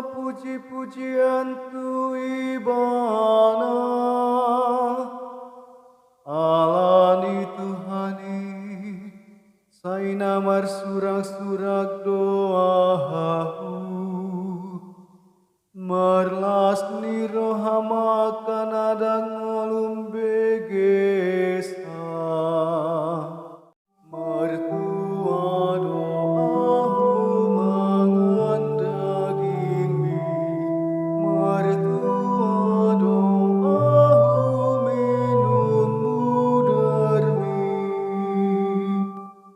puji-pujian tu ibana alani Tuhani saina marsurak-surak doahu merlas ni rohama kanadang ngolum begesa mertua doahu mangandaging mi mertua doahu minum mudarmi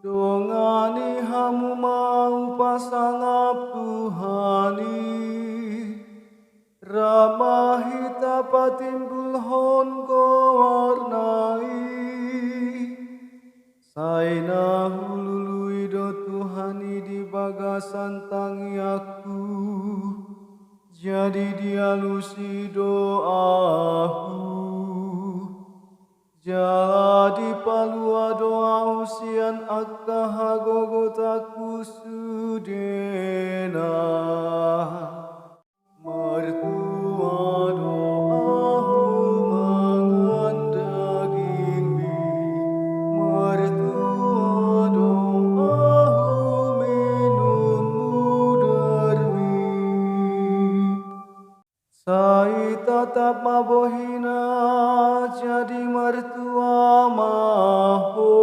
dongani hamu mau pasangap Tuhani Rama hita patimbul hon ko warnai saina hulului do Tuhani di bagasan tangi aku jadi dialusi doahu jala di palua doa usian akka hagogotaku sudena mertua doahu mangandaging mi mertua doahu minum mudarmi sai tatap mabohina jadi mertua maho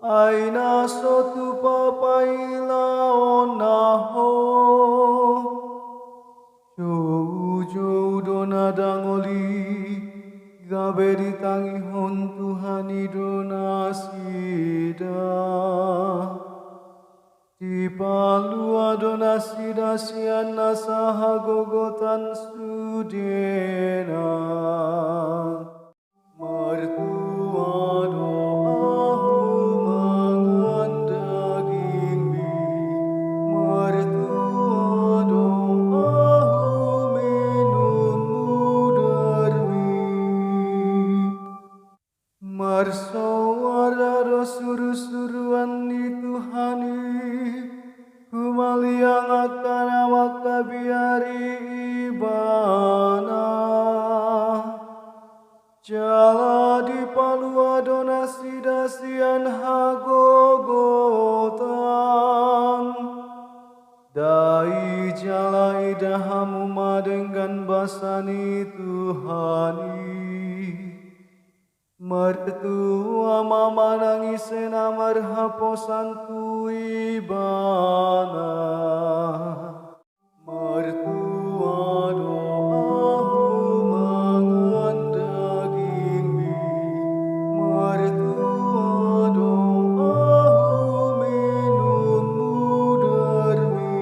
aina sotu papaila onaho jauh dona dangoli gabe ditangi hon Tuhani dona sida di palua dona sida sian nasaha gogotan sudena mertua doahu mangandaging mi mertua doahu minum mudarmi marsawara do suru-suruan ni Tuhani kumaliang akan awak biari ibana jala di palua dona sidasian hagogotan dai jala idahamu madenggan basani Tuhani mertua mama nangisen marhaposan tu ibana mertua doahu mangandaging mi mertua doahu minum mudarmi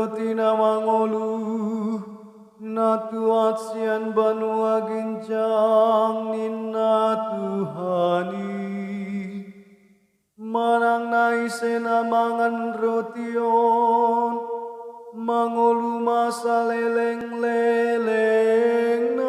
rotina mangolu natuat sian banua ginjang ninna Tuhani manang naisena mangan rotion mangolu masa leleng-leleng